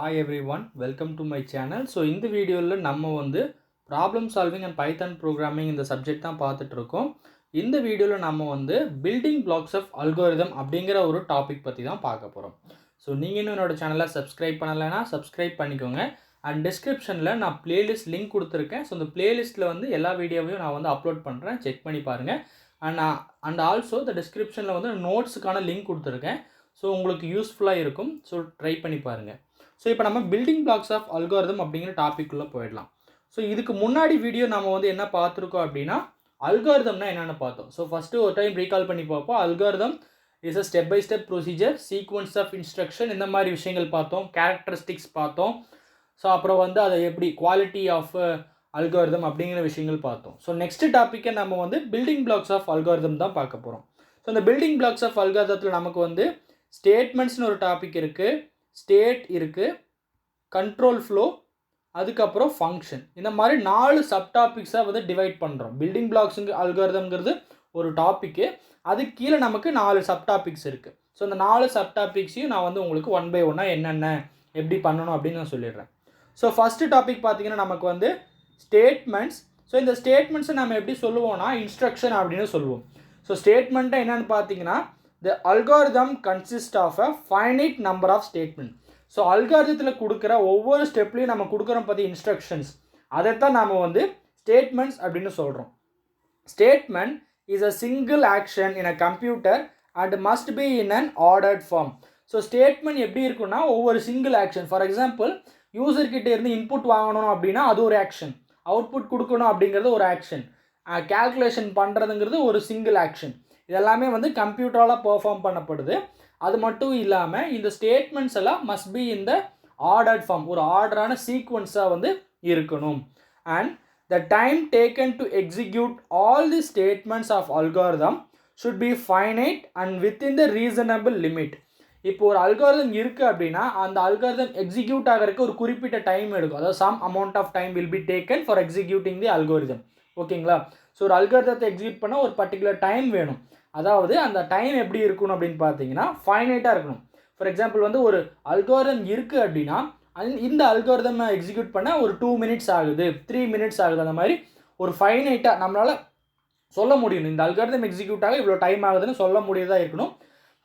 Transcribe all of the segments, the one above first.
Hi everyone, welcome to my channel. So இந்த வீடியோல நம்ம வந்து problem solving and Python programming இந்த சப்ஜெக்ட் தான் பார்த்துட்டு இருக்கோம். இந்த வீடியோல நம்ம வந்து building blocks of algorithm அப்படிங்கிற ஒரு டாபிக் பற்றி தான் பார்க்க போகிறோம். ஸோ நீங்கள் இன்னும் என்னோட சேனலை சப்ஸ்கிரைப் பண்ணலைன்னா சப்ஸ்கிரைப் பண்ணிக்கோங்க. அண்ட் டிஸ்கிரிப்ஷனில் நான் பிளேலிஸ்ட் லிங்க் கொடுத்துருக்கேன். ஸோ இந்த பிளேலிஸ்ட்டில் வந்து எல்லா வீடியோவையும் நான் வந்து அப்லோட் பண்ணுறேன், செக் பண்ணி பாருங்கள். அண்ட் ஆல்சோ இந்த டிஸ்கிரிப்ஷனில் வந்து நோட்ஸுக்கான லிங்க் கொடுத்துருக்கேன். ஸோ உங்களுக்கு யூஸ்ஃபுல்லாக இருக்கும். ஸோ ட்ரை பண்ணி பாருங்கள். ஸோ இப்போ நம்ம பில்டிங் பிளாக்ஸ் ஆஃப் அல்காரிதம் அப்படிங்கிற டாபிக்குள்ளே போயிடலாம். ஸோ இதுக்கு முன்னாடி வீடியோ நம்ம வந்து என்ன பார்த்துருக்கோம் அப்படின்னா அல்காரிதம்னா என்னென்னு பார்த்தோம். ஸோ ஃபஸ்ட்டு ஒரு டைம் ரீகால் பண்ணி பார்ப்போம். Algorithm is a step by step procedure, sequence of instruction, இந்த மாதிரி விஷயங்கள் பார்த்தோம். கேரக்டரிஸ்டிக்ஸ் பார்த்தோம். ஸோ அப்புறம் வந்து அதை எப்படி குவாலிட்டி ஆஃப் அல்காரிதம் அப்படிங்கிற விஷயங்கள் பார்த்தோம். ஸோ நெக்ஸ்ட் டாப்பிக்கை நம்ம வந்து பில்டிங் பிளாக்ஸ் ஆஃப் அல்காரிதம் தான் பார்க்க போகிறோம். ஸோ இந்த பில்டிங் பிளாக்ஸ் ஆஃப் அல்காரிதத்தில் நமக்கு வந்து ஸ்டேட்மெண்ட்ஸ்னு ஒரு டாபிக் இருக்குது, ஸ்டேட் இருக்குது, கண்ட்ரோல் ஃப்ளோ, அதுக்கப்புறம் ஃபங்க்ஷன். இந்த மாதிரி 4 சப்டாபிக்ஸாக வந்து டிவைட் பண்ணுறோம். பில்டிங் பிளாக்ஸுங்க அல்காரிதம்ங்கிறது ஒரு டாப்பிக்கு, அதுக்கு கீழே நமக்கு 4 சப்டாபிக்ஸ் இருக்குது. ஸோ இந்த 4 சப்டாபிக்ஸையும் நான் வந்து உங்களுக்கு ஒன் பை ஒன்னாக என்னென்ன எப்படி பண்ணணும் அப்படின்னு நான் சொல்லிடுறேன். ஸோ ஃபஸ்ட்டு டாபிக் பார்த்தீங்கன்னா நமக்கு வந்து ஸ்டேட்மெண்ட்ஸ். ஸோ இந்த ஸ்டேட்மெண்ட்ஸை நம்ம எப்படி சொல்லுவோம்னா இன்ஸ்ட்ரக்ஷன் அப்படின்னு சொல்லுவோம். ஸோ ஸ்டேட்மெண்ட்டை என்னென்னு பார்த்தீங்கன்னா the algorithm consists of a finite number of statements. So அல்காரிதத்தில் கொடுக்குற ஒவ்வொரு ஸ்டெப்லையும் நம்ம கொடுக்குறோம் பார்த்தி இன்ஸ்ட்ரக்ஷன்ஸ், அதைத்தான் நாம் வந்து ஸ்டேட்மெண்ட்ஸ் அப்படின்னு சொல்கிறோம். Statement is a single action in a computer and must be in an ordered form. So statement எப்படி இருக்குன்னா ஒவ்வொரு சிங்கிள் ஆக்ஷன். ஃபார் எக்ஸாம்பிள் யூசர்கிட்ட இருந்து இன்புட் வாங்கணும் அப்படின்னா அது ஒரு ஆக்ஷன், அவுட்புட் கொடுக்கணும் அப்படிங்கிறது ஒரு ஆக்ஷன், கேல்குலேஷன் பண்ணுறதுங்கிறது ஒரு சிங்கிள் ஆக்ஷன். இதெல்லாமே வந்து கம்ப்யூட்டரால் பெர்ஃபார்ம் பண்ணப்படுது. அது மட்டும் இல்லாமல் இந்த ஸ்டேட்மெண்ட்ஸ் எல்லாம் மஸ்ட் பி இந்த ஆர்டர்ட் ஃபார்ம், ஒரு ஆர்டரான சீக்வன்ஸாக வந்து இருக்கணும். And the time taken to execute all the statements of algorithm should be finite and within the reasonable limit. இப்போ ஒரு அல்காரிதம் இருக்குது அப்படின்னா அந்த அல்காரிதம் எக்ஸிக்யூட் ஆகிறதுக்கு ஒரு குறிப்பிட்ட டைம் எடுக்கும். அதாவது some amount of time will be taken for executing the algorithm. ஓகேங்களா? ஸோ ஒரு அல்காரிதத்தை எக்ஸிக்யூட் பண்ண ஒரு பர்டிகுலர் டைம் வேணும். அதாவது அந்த டைம் எப்படி இருக்கணும் அப்படின்னு பார்த்தீங்கன்னா ஃபைனைட்டாக இருக்கணும். ஃபார் எக்ஸாம்பிள் வந்து ஒரு அல்காரிதம் இருக்குது அப்படின்னா இந்த அல்காரிதம் எக்ஸிக்யூட் பண்ண ஒரு 2 மினிட்ஸ் ஆகுது, 3 மினிட்ஸ் ஆகுது, அந்த மாதிரி ஒரு ஃபைனைட்டாக நம்மளால் சொல்ல முடியும். இந்த அல்காரிதம் எக்ஸிக்யூட் ஆக இவ்வளோ டைம் ஆகுதுன்னு சொல்ல முடியதாக இருக்கணும்.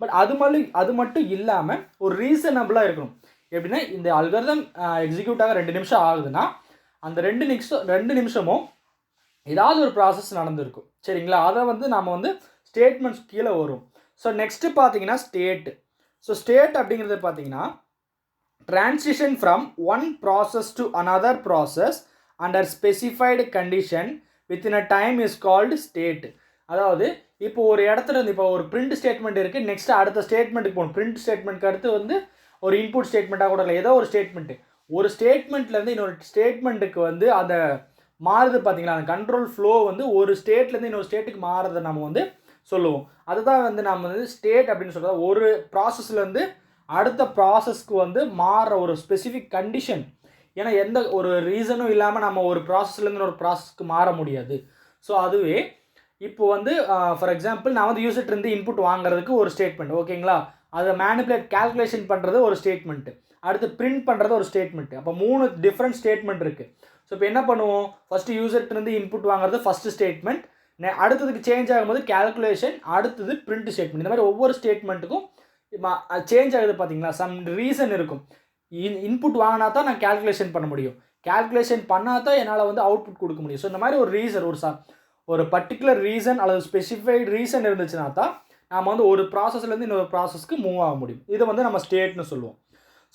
பட் அது மட்டும் இல்லாமல் ஒரு ரீசனபிளாக இருக்கணும். எப்படின்னா இந்த அல்காரிதம் எக்ஸிக்யூட் ஆக 2 நிமிஷம் ஆகுதுன்னா அந்த 2 நிமிஷமும் ஏதாவது ஒரு ப்ராசஸ் நடந்திருக்கும். சரிங்களா? அதை வந்து நம்ம வந்து ஸ்டேட்மெண்ட்ஸ் கீழே வரும். ஸோ நெக்ஸ்ட்டு பார்த்தீங்கன்னா ஸ்டேட். ஸோ ஸ்டேட் அப்படிங்கிறது பார்த்தீங்கன்னா transition from one process to another process under specified condition within a time is called state. அதாவது இப்போ ஒரு இடத்துல இருந்து இப்போ ஒரு பிரிண்ட் ஸ்டேட்மெண்ட் இருக்குது, நெக்ஸ்ட்டு அடுத்த ஸ்டேட்மெண்ட்டுக்கு போகணும். பிரிண்ட் ஸ்டேட்மெண்ட்க்கு அடுத்து வந்து ஒரு இன்புட் ஸ்டேட்மெண்ட்டாக கூட இல்லை, ஏதோ ஒரு ஸ்டேட்மெண்ட்டு, ஒரு ஸ்டேட்மெண்ட்லேருந்து இன்னொரு ஸ்டேட்மெண்ட்டுக்கு வந்து அதை மாறுது பார்த்தீங்களா, அந்த கண்ட்ரோல் ஃப்ளோ வந்து ஒரு ஸ்டேட்லேருந்து இன்னொரு ஸ்டேட்டுக்கு மாறுறதை நம்ம வந்து சொல்லுவோம். அதுதான் வந்து நம்ம வந்து ஸ்டேட் அப்படின்னு சொல்கிறோம். ஒரு ப்ராசஸ்லேருந்து அடுத்த ப்ராசஸ்க்கு வந்து மாறுற ஒரு ஸ்பெசிஃபிக் கண்டிஷன். ஏன்னா எந்த ஒரு ரீசனும் இல்லாமல் நம்ம ஒரு ப்ராசஸ்லேருந்து ஒரு ப்ராசஸ்க்கு மாற முடியாது. ஸோ அதுவே இப்போ வந்து ஃபார் எக்ஸாம்பிள் நான் வந்து யூசர்கிட்டருந்து இன்புட் வாங்குறதுக்கு ஒரு ஸ்டேட்மெண்ட், ஓகேங்களா, அதை மேனிப்புலேட் கேல்குலேஷன் பண்ணுறது ஒரு ஸ்டேட்மெண்ட்டு, அடுத்து பிரிண்ட் பண்ணுறது ஒரு ஸ்டேட்மெண்ட்டு. அப்போ 3 டிஃப்ரெண்ட் ஸ்டேட்மெண்ட் இருக்குது. ஸோ இப்போ என்ன பண்ணுவோம், ஃபஸ்ட்டு யூசர்கிட்டருந்து இன்புட் வாங்குறது ஃபஸ்ட்டு ஸ்டேட்மெண்ட், அடுத்ததுக்கு சேஞ்ச் ஆகும்போது கேல்குலேஷன், அடுத்தது பிரிண்ட் ஸ்டேட்மெண்ட். இந்த மாதிரி ஒவ்வொரு ஸ்டேட்மெண்ட்டுக்கும் சேஞ்ச் ஆகுது பார்த்தீங்களா, சம் ரீசன் இருக்கும். இன்புட் வாங்கினா தான் நான் கேல்குலேஷன் பண்ண முடியும், கேல்குலேஷன் பண்ணால் தான் என்னால் வந்து அவுட்புட் கொடுக்க முடியும். ஸோ இந்த மாதிரி ஒரு ரீசன், ஒரு பர்டிகுலர் ரீசன் அல்லது ஸ்பெசிஃபைடு ரீசன் இருந்துச்சுன்னா தான் நாம் வந்து ஒரு ப்ராசஸ்லேருந்து இன்னொரு ப்ராசஸ்க்கு மூவ் ஆக முடியும். இதை வந்து நம்ம ஸ்டேட்னு சொல்லுவோம்.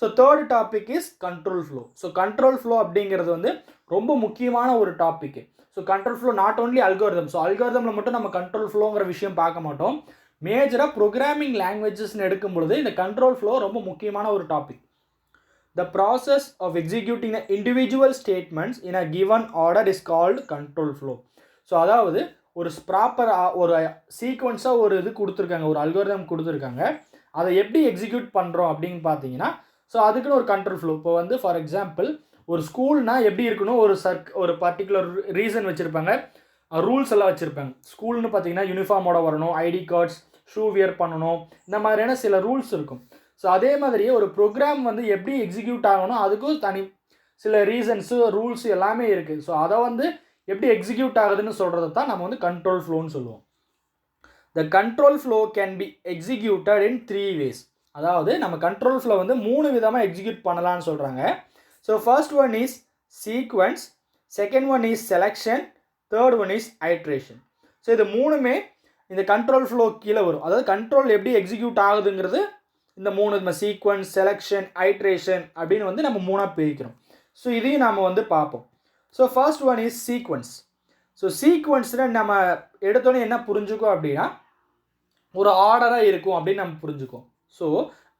So third topic is control flow. So control flow அப்படிங்கிறது வந்து ரொம்ப முக்கியமான ஒரு topic. So control flow not only algorithm. So அல்காரிதமில் மட்டும் நம்ம கண்ட்ரோல் ஃப்ளோங்கிற விஷயம் பார்க்க மாட்டோம். மேஜராக ப்ரோக்ராமிங் லாங்குவேஜஸ்ன்னு எடுக்கும் பொழுது இந்த கண்ட்ரோல் ஃப்ளோ ரொம்ப முக்கியமான ஒரு topic. The process of executing the individual statements in a given order is called control flow. So அதாவது ஒரு ப்ராப்பர் ஒரு சீக்வன்ஸாக ஒரு இது கொடுத்துருக்காங்க, ஒரு அல்காரிதம் கொடுத்துருக்காங்க, அதை எப்படி எக்ஸிக்யூட் பண்ணுறோம் அப்படின்னு பார்த்தீங்கன்னா ஸோ அதுக்குன்னு ஒரு கண்ட்ரோல் ஃப்ளோ. இப்போ வந்து ஃபார் எக்ஸாம்பிள் ஒரு ஸ்கூல்னால் எப்படி இருக்கணும், ஒரு பர்டிகுலர் ரீசன் வச்சுருப்பாங்க, ரூல்ஸ் எல்லாம் வச்சுருப்பாங்க. ஸ்கூல்னு பார்த்தீங்கன்னா யூனிஃபார்மோட வரணும், ஐடி கார்ட்ஸ், ஷூ வியர் பண்ணணும், இந்த மாதிரியான சில ரூல்ஸ் இருக்கும். ஸோ அதே மாதிரியே ஒரு ப்ரோக்ராம் வந்து எப்படி எக்ஸிக்யூட் ஆகணும் அதுக்கும் தனி சில ரீசன்ஸு ரூல்ஸ் எல்லாமே இருக்குது. ஸோ அதை வந்து எப்படி எக்ஸிக்யூட் ஆகுதுன்னு சொல்கிறது தான் நம்ம வந்து கண்ட்ரோல் ஃப்ளோன்னு சொல்லுவோம். The control flow can be executed in 3 ways. அதாவது நம்ம கண்ட்ரோல் ஃப்ளோ வந்து 3 விதமாக எக்ஸிக்யூட் பண்ணலான்னு சொல்கிறாங்க. So first one is sequence, second one is selection, third one is iteration. So இது மூணுமே இந்த கண்ட்ரோல் ஃப்ளோ கீழே வரும். அதாவது கண்ட்ரோல் எப்படி எக்ஸிக்யூட் ஆகுதுங்கிறது இந்த 3 நம்ம சீக்வன்ஸ், செலெக்ஷன், ஐட்ரேஷன் அப்படின்னு வந்து நம்ம 3ஆக பிரிக்கிறோம். ஸோ இதையும் நாம் வந்து பார்ப்போம். So first one is sequence. So சீக்வன்ஸில் நம்ம எடுத்தோன்னே என்ன புரிஞ்சுக்கோம் அப்படின்னா ஒரு ஆர்டராக இருக்கும் அப்படின்னு நம்ம புரிஞ்சுக்கோம். So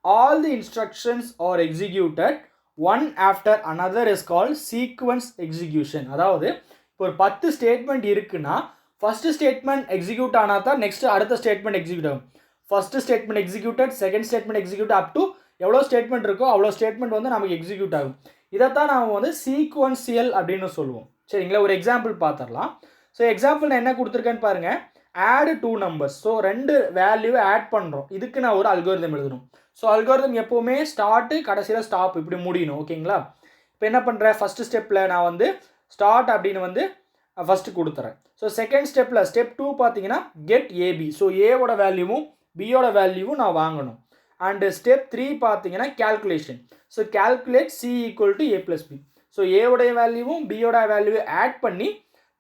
all the instructions are executed one after another is called sequence execution. அதாவது இப்போ ஒரு 10 ஸ்டேட்மெண்ட் இருக்குன்னா ஃபஸ்ட்டு ஸ்டேட்மெண்ட் எக்ஸிக்யூட் ஆனால் தான் நெக்ஸ்ட்டு அடுத்த ஸ்டேட்மெண்ட் எக்ஸிக்யூட் ஆகும். First statement executed, second statement execute, up to எவ்வளோ ஸ்டேட்மெண்ட் இருக்கோ அவ்வளோ ஸ்டேட்மெண்ட் வந்து நமக்கு எக்ஸிக்யூட் ஆகும். இதைத்தான் நம்ம வந்து சீக்வன்சியல் அப்படின்னு சொல்லுவோம். சரிங்களா, ஒரு எக்ஸாம்பிள் பார்த்துடலாம். ஸோ எக்ஸாம்பிள் நான் என்ன கொடுத்துருக்கேன்னு பாருங்கள். Add 2 numbers. ஸோ 2 வேல்யூவை ஆட் பண்ணுறோம். இதுக்கு நான் ஒரு அல்காரிதம் எழுதணும். ஸோ அல்காரிதம் எப்போவுமே ஸ்டார்ட்டு கடைசியில் ஸ்டாப் இப்படி முடியணும். ஓகேங்களா, இப்போ என்ன பண்ணுறேன், ஃபஸ்ட்டு ஸ்டெப்பில் நான் வந்து ஸ்டார்ட் அப்படின்னு வந்து ஃபஸ்ட்டு கொடுத்துறேன். ஸோ செகண்ட் ஸ்டெப்பில் ஸ்டெப் 2 பார்த்தீங்கன்னா கெட் ஏபி. ஸோ ஏவோட வேல்யூவும் பியோட வேல்யூவும் நான் வாங்கணும். அண்டு ஸ்டெப் 3 பார்த்தீங்கன்னா calculation. So calculate C equal to A plus B. So ஏவோடைய வேல்யூவும் பியோட வேல்யூவை ஆட் பண்ணி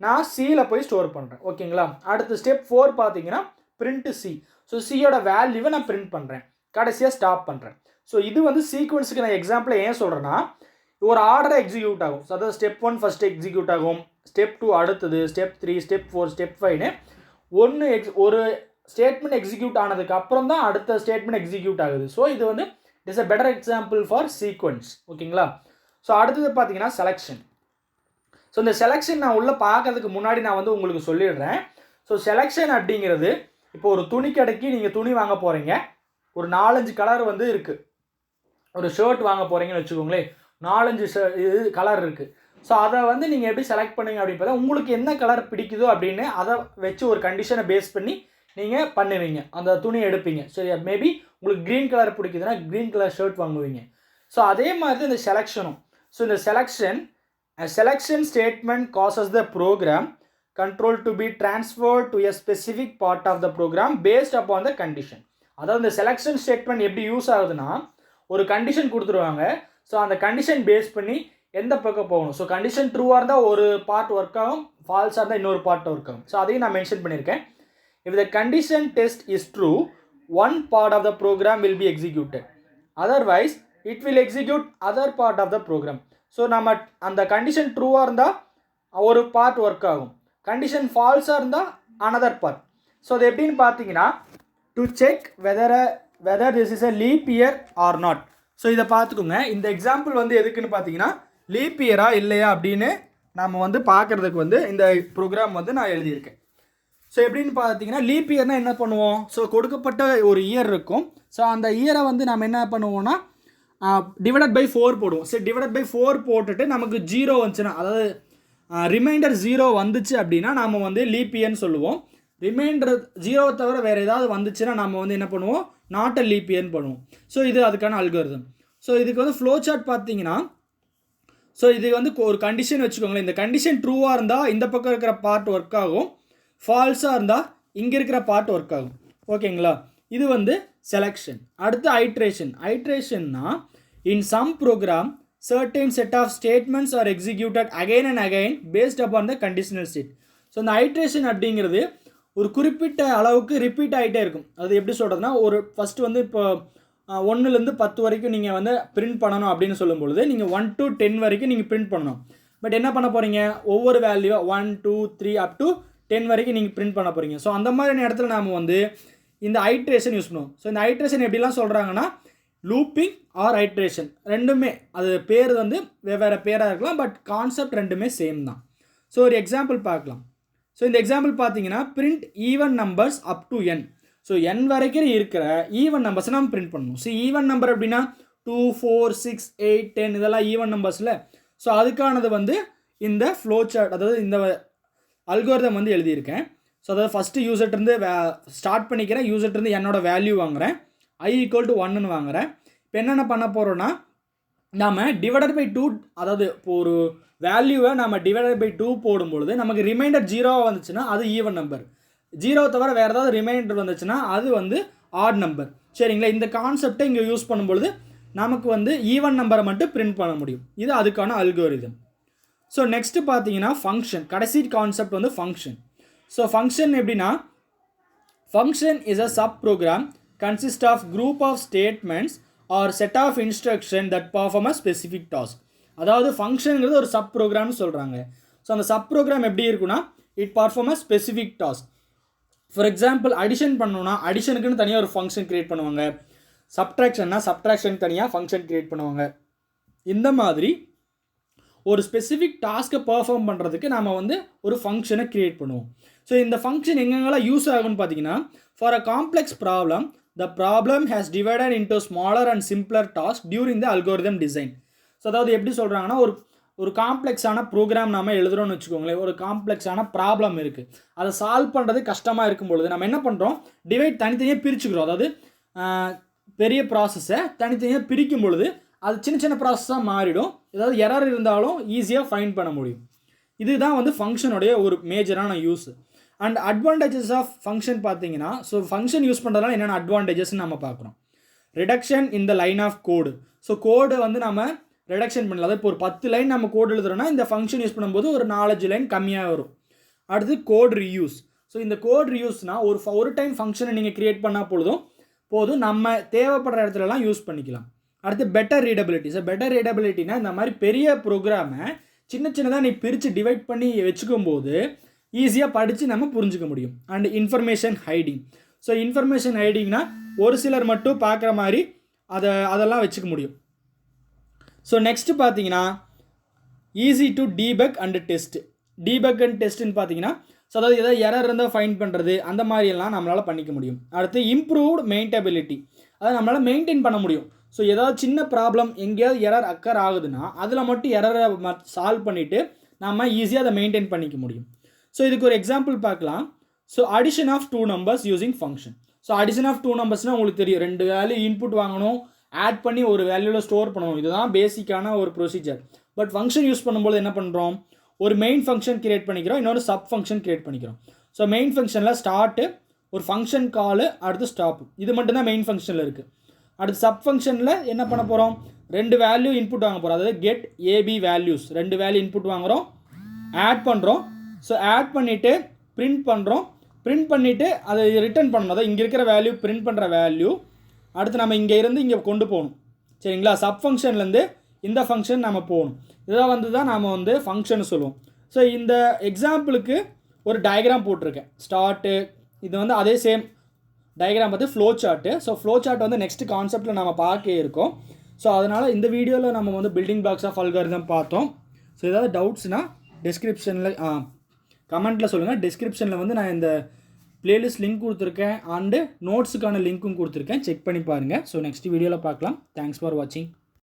நான் சியில் போய் ஸ்டோர் பண்ணுறேன். ஓகேங்களா, அடுத்து ஸ்டெப் 4 பார்த்தீங்கன்னா பிரிண்ட் சி. ஸோ சியோட வேல்யூவை நான் பிரிண்ட் பண்ணுறேன், கடைசியாக ஸ்டாப் பண்ணுறேன். ஸோ இது வந்து சீக்வன்ஸுக்கு நான் எக்ஸாம்பிளை ஏன் சொல்கிறேன்னா ஒரு ஆர்டராக எக்ஸிக்யூட் ஆகும். ஸோ அதாவது ஸ்டெப் 1 ஃபஸ்ட்டு எக்ஸிக்யூட் ஆகும், ஸ்டெப் 2 அடுத்தது, ஸ்டெப் 3, ஸ்டெப் 4, ஸ்டெப் 5ன்னு ஒரு ஸ்டேட்மெண்ட் எக்ஸிக்யூட் ஆனதுக்கு அப்புறம் தான் அடுத்த ஸ்டேட்மெண்ட் எக்ஸிக்யூட் ஆகுது. ஸோ இது வந்து it is a better example for sequence. ஓகேங்களா, ஸோ அடுத்தது பார்த்தீங்கன்னா செலெக்ஷன். ஸோ இந்த செலெக்ஷன் நான் உள்ளே பார்க்கறதுக்கு முன்னாடி நான் வந்து உங்களுக்கு சொல்லிடுறேன். ஸோ செலெக்ஷன் அப்படிங்கிறது இப்போ ஒரு துணி கடைக்கு நீங்கள் துணி வாங்க போகிறீங்க, ஒரு 4-5 கலர் வந்து இருக்குது. ஒரு ஷர்ட் வாங்க போகிறீங்கன்னு வச்சுக்கோங்களேன், 4-5 கலர் இருக்குது. ஸோ அதை வந்து நீங்கள் எப்படி செலக்ட் பண்ணுங்க அப்படின்னு பார்த்தா உங்களுக்கு என்ன கலர் பிடிக்குதோ அப்படின்னு அதை வச்சு ஒரு கண்டிஷனை பேஸ் பண்ணி நீங்கள் பண்ணுவீங்க, அந்த துணி எடுப்பீங்க. சரி, மேபி உங்களுக்கு க்ரீன் கலர் பிடிக்குதுன்னா க்ரீன் கலர் ஷர்ட் வாங்குவீங்க. ஸோ அதே மாதிரி இந்த செலெக்ஷனும். ஸோ இந்த selection statement causes the program control to be transferred to a specific part of the program based upon the condition. அதாவது இந்த செலெக்ஷன் ஸ்டேட்மெண்ட் எப்படி யூஸ் ஆகுதுன்னா ஒரு கண்டிஷன் கொடுத்துருவாங்க. ஸோ அந்த கண்டிஷன் பேஸ் பண்ணி எந்த பக்கம் போகணும். ஸோ கண்டிஷன் ட்ரூவாக இருந்தால் ஒரு பார்ட் ஒர்க் ஆகும், ஃபால்ஸாக இருந்தால் இன்னொரு பார்ட் ஒர்க் ஆகும். ஸோ அதையும் நான் மென்ஷன் பண்ணியிருக்கேன். If the condition test is true, one part of the program will be executed. Otherwise, it will execute other part of the program. So நம்ம அந்த கண்டிஷன் ட்ரூவாக இருந்தால் ஒரு பார்ட் ஒர்க் ஆகும், condition ஃபால்ஸாக இருந்தால் அனதர் பார்ட். ஸோ அது எப்படின்னு பார்த்தீங்கன்னா to check whether this is a leap year R not. So இதை பார்த்துக்கோங்க. இந்த எக்ஸாம்பிள் வந்து எதுக்குன்னு பார்த்தீங்கன்னா லீப் இயரா இல்லையா அப்படின்னு நம்ம வந்து பார்க்குறதுக்கு வந்து இந்த ப்ரோக்ராம் வந்து நான் எழுதியிருக்கேன். ஸோ எப்படின்னு பார்த்தீங்கன்னா லீப் இயர்னால் என்ன பண்ணுவோம், ஸோ கொடுக்கப்பட்ட ஒரு இயர் இருக்கும். ஸோ அந்த இயரை வந்து நம்ம என்ன பண்ணுவோம்னா டிவைடட் பை 4 போடுவோம். சரி, டிவைடட் பை 4 போட்டுட்டு நமக்கு 0 வந்துச்சுன்னா, அதாவது ரிமைண்டர் 0 வந்துச்சு அப்படின்னா நம்ம வந்து லீப் இயர்னு சொல்லுவோம். ரிமைண்டர் 0 தவிர வேறு ஏதாவது வந்துச்சுன்னா நம்ம வந்து என்ன பண்ணுவோம், நாட் அ லீப் இயர்னு பண்ணுவோம். ஸோ இது அதுக்கான அல்காரிதம். ஸோ இதுக்கு வந்து ஃப்ளோ சார்ட் பார்த்தீங்கன்னா, ஸோ இது வந்து ஒரு கண்டிஷன் வச்சுக்கோங்களேன். இந்த கண்டிஷன் ட்ரூவாக இருந்தால் இந்த பக்கம் இருக்கிற பார்ட் ஒர்க் ஆகும், ஃபால்ஸாக இருந்தால் இங்கே இருக்கிற பார்ட் ஒர்க் ஆகும். ஓகேங்களா, இது வந்து செலெக்ஷன். அடுத்து ஐட்ரேஷன்னா in some program certain set of statements are executed again and again based upon the conditional state. So இந்த ஐட்ரேஷன் அப்படிங்கிறது ஒரு குறிப்பிட்ட அளவுக்கு ரிப்பீட் ஆகிட்டே இருக்கும். அது எப்படி சொல்கிறதுனா, ஒரு ஃபஸ்ட்டு வந்து இப்போ 1லேருந்து 10 வரைக்கும் நீங்கள் வந்து பிரிண்ட் பண்ணணும் அப்படின்னு சொல்லும்பொழுது நீங்கள் 1 to 10 வரைக்கும் நீங்கள் பிரிண்ட் பண்ணணும். பட் என்ன பண்ண போகிறீங்க, ஒவ்வொரு வேல்யூ 1, 2, 3 அப் டு 10 வரைக்கும் நீங்கள் பிரிண்ட் பண்ண போகிறீங்க. ஸோ அந்த மாதிரியான இடத்துல நாம் வந்து இந்த ஐட்ரேஷன் யூஸ் பண்ணுவோம். ஸோ இந்த ஐட்ரேஷன் எப்படிலாம் சொல்கிறாங்கன்னா லூப்பிங் ஆர் ஐட்ரேஷன் ரெண்டுமே, அது பேர் வந்து வெவ்வேறு பேராக இருக்கலாம், பட் கான்செப்ட் ரெண்டுமே சேம் தான். ஸோ ஒரு எக்ஸாம்பிள் பார்க்கலாம். ஸோ இந்த எக்ஸாம்பிள் பார்த்தீங்கன்னா print even numbers up to n. So n வரைக்கும் இருக்கிற ஈவன் நம்பர்ஸை நம்ம பிரிண்ட் பண்ணணும். ஸோ ஈவன் நம்பர் அப்படின்னா 2, 4, 6, 8, 10 இதெல்லாம் ஈவன் நம்பர்ஸில். ஸோ அதுக்கானது வந்து இந்த ஃப்ளோ சார்ட், அதாவது இந்த அல்காரிதம் வந்து எழுதியிருக்கேன். ஸோ அதாவது ஃபஸ்ட்டு யூசர்ட்டேருந்து ஸ்டார்ட் பண்ணிக்கிறேன். யூசர்ட்டேருந்து என்னோட வேல்யூ வாங்குகிறேன், i = 1ன்னு வாங்குகிறேன். இப்போ என்னென்ன பண்ண போகிறோன்னா நாம் டிவைடட் பை 2, அதாவது இப்போ ஒரு வேல்யூவை நம்ம டிவைடட் பை 2 போடும்பொழுது நமக்கு ரிமைண்டர் 0 வந்துச்சுன்னா அது ஈவன் நம்பர், 0 தவிர வேறு ஏதாவது ரிமைண்டர் வந்துச்சுன்னா அது வந்து ஆட் நம்பர். சரிங்களா? இந்த கான்செப்டை இங்கே யூஸ் பண்ணும்பொழுது நமக்கு வந்து ஈவன் நம்பரை மட்டும் பிரிண்ட் பண்ண முடியும். இது அதுக்கான அல்கோரிதம். ஸோ நெக்ஸ்ட்டு பார்த்தீங்கன்னா ஃபங்க்ஷன். கடைசி கான்செப்ட் வந்து ஃபங்க்ஷன். ஸோ ஃபங்க்ஷன் எப்படின்னா, function is a sub program consist of group of statements or set of instruction that perform a specific task. அதாவது ஃபங்க்ஷனுங்கிறது ஒரு சப் ப்ரோக்ராம்னு சொல்கிறாங்க. ஸோ அந்த சப் ப்ரோக்ராம் எப்படி இருக்குன்னா, it perform a specific task. For example addition பண்ணணும்னா அடிஷனுக்குன்னு தனியாக ஒரு ஃபங்க்ஷன் க்ரியேட் பண்ணுவாங்க. சப்ட்ராக்ஷன்னா சப்ட்ராக்ஷனுக்கு தனியாக ஃபங்க்ஷன் க்ரியேட் பண்ணுவாங்க. இந்த மாதிரி ஒரு ஸ்பெசிஃபிக் டாஸ்க்கை பர்ஃபார்ம் பண்ணுறதுக்கு நாம் வந்து ஒரு ஃபங்க்ஷனை க்ரியேட் பண்ணுவோம். ஸோ இந்த ஃபங்க்ஷன் எங்கெங்கெல்லாம் யூஸ் ஆகும்னு பார்த்தீங்கன்னா, for a complex problem the problem has divided into smaller and simpler task during the algorithm design. So அதாவது எப்படி சொல்கிறாங்கன்னா, ஒரு காம்ப்ளெக்ஸான ப்ரோக்ராம் நம்ம எழுதுகிறோம்னு வச்சுக்கோங்களேன். ஒரு காம்ப்ளெக்ஸான ப்ராப்ளம் இருக்குது, அதை சால்வ் பண்ணுறது கஷ்டமாக இருக்கும்பொழுது நம்ம என்ன பண்ணுறோம், டிவைட் தனித்தனியாக பிரிச்சுக்கிறோம். அதாவது பெரிய ப்ராசஸை தனித்தனியாக பிரிக்கும் பொழுது அது சின்ன சின்ன ப்ராசஸாக மாறிடும். ஏதாவது எரர் இருந்தாலும் ஈஸியாக ஃபைண்ட் பண்ண முடியும். இதுதான் வந்து ஃபங்க்ஷனுடைய ஒரு மேஜரான use. And advantages of function பார்த்தீங்கன்னா, ஸோ ஃபங்க்ஷன் யூஸ் பண்ணுறதுனால என்னென்ன அட்வான்டேஜஸ்ன்னு நம்ம பார்க்குறோம். Reduction in the line of code. So code வந்து நம்ம ரிடக்ஷன் பண்ணலாம். அதாவது இப்போ ஒரு 10 லைன் நம்ம கோடு எழுதுறோம்னா இந்த ஃபங்க்ஷன் யூஸ் பண்ணும்போது ஒரு 4-5 லைன் கம்மியாக வரும். அடுத்து கோட் ரீயூஸ். ஸோ இந்த கோட் ரீயூஸ்னால் ஒரு டைம் ஃபங்க்ஷனை நீங்கள் க்ரியேட் பண்ணால் போதும் நம்ம தேவைப்படுற இடத்துலலாம் யூஸ் பண்ணிக்கலாம். அடுத்து பெட்டர் ரீடபிலிட்டி. ஸோ பெட்டர் ரீடபிலிட்டினா இந்த மாதிரி பெரிய ப்ரோக்ராமை சின்ன சின்னதாக நீ பிரித்து டிவைட் பண்ணி வச்சுக்கும் போது ஈஸியாக படித்து நம்ம புரிஞ்சுக்க முடியும். And information hiding. So information ஹைடிங்னா ஒரு சிலர் மட்டும் பார்க்குற மாதிரி அதெல்லாம் வச்சுக்க முடியும். ஸோ நெக்ஸ்ட்டு பார்த்தீங்கன்னா easy to debug and test. Debug and டெஸ்ட்டுன்னு பார்த்தீங்கன்னா, ஸோ அதாவது ஏதாவது எரர் இருந்தால் ஃபைண்ட் பண்ணுறது அந்த மாதிரியெல்லாம் நம்மளால் பண்ணிக்க முடியும். அடுத்து இம்ப்ரூவ்டு மெயின்டபிலிட்டி. அதை நம்மளால் மெயின்டைன் பண்ண முடியும். ஸோ ஏதாவது சின்ன ப்ராப்ளம் எங்கேயாவது எரர் அக்கர் ஆகுதுன்னா அதில் மட்டும் எரரை சால்வ் பண்ணிவிட்டு நம்ம ஈஸியாக அதை மெயின்டைன் பண்ணிக்க முடியும். ஸோ இதுக்கு ஒரு எக்ஸாம்பிள் பார்க்கலாம். So addition of 2 numbers using function. So addition of 2 numbersனால் உங்களுக்கு தெரியும், 2 வேல்யூ இன்புட் வாங்கணும், ஆட் பண்ணி ஒரு வேல்யூவில் ஸ்டோர் பண்ணணும். இதுதான் பேசிக்கான ஒரு ப்ரொசீஜர். பட் ஃபங்க்ஷன் யூஸ் பண்ணும்போது என்ன பண்ணுறோம், ஒரு மெயின் ஃபங்க்ஷன் கிரியேட் பண்ணிக்கிறோம், இன்னொரு சப் ஃபங்க்ஷன் கிரியேட் பண்ணிக்கிறோம். ஸோ மெயின் ஃபங்க்ஷனில் ஸ்டார்ட்டு, ஒரு ஃபங்க்ஷன் காலு, அடுத்து ஸ்டாப், இது மட்டும்தான் மெயின் ஃபங்க்ஷனில் இருக்குது. அடுத்து சப் ஃபங்க்ஷனில் என்ன பண்ண போகிறோம், 2 வேல்யூ இன்புட் வாங்க போகிறோம். அதாவது get A B values, 2 value input வாங்குகிறோம், ஆட் பண்ணுறோம். ஸோ ஆட் பண்ணிவிட்டு பிரிண்ட் பண்ணுறோம், பிரிண்ட் பண்ணிவிட்டு அதை ரிட்டர்ன் பண்ணணும். அதாவது இங்கே இருக்கிற வேல்யூ பிரிண்ட் பண்ணுற வேல்யூ அடுத்து நம்ம இங்கே இருந்து இங்கே கொண்டு போகணும். சரிங்களா? சப் ஃபங்க்ஷன்லேருந்து இந்த ஃபங்க்ஷன் நம்ம போகணும். இதான் வந்து தான் நாம் வந்து ஃபங்க்ஷன் சொல்லுவோம். ஸோ இந்த எக்ஸாம்பிளுக்கு ஒரு டயக்ராம் போட்டிருக்கேன். ஸ்டார்ட்டு இது வந்து அதே சேம் டயக்ராம் பார்த்து flow chart. So flow chart வந்து நெக்ஸ்ட் கான்செப்ட்டில் நம்ம பார்க்க இருக்கோம். ஸோ அதனால் இந்த வீடியோவில் நம்ம வந்து பில்டிங் பிளாக்ஸ் ஆஃப் அல்காரிதம் பார்த்தோம். ஸோ ஏதாவது டவுட்ஸ்னால் டிஸ்கிரிப்ஷனில் கமெண்ட்டில் சொல்லுங்கள். டிஸ்கிரிப்ஷனில் வந்து நான் இந்த பிளேலிஸ்ட் லிங்க் கொடுத்துருக்கேன் அண்டு நோட்ஸுக்கான லிங்க்கும் கொடுத்துருக்கேன், செக் பண்ணி பாருங்கள். ஸோ நெக்ஸ்ட் வீடியோவில் பார்க்கலாம். தேங்க்ஸ் ஃபார் வாட்சிங்.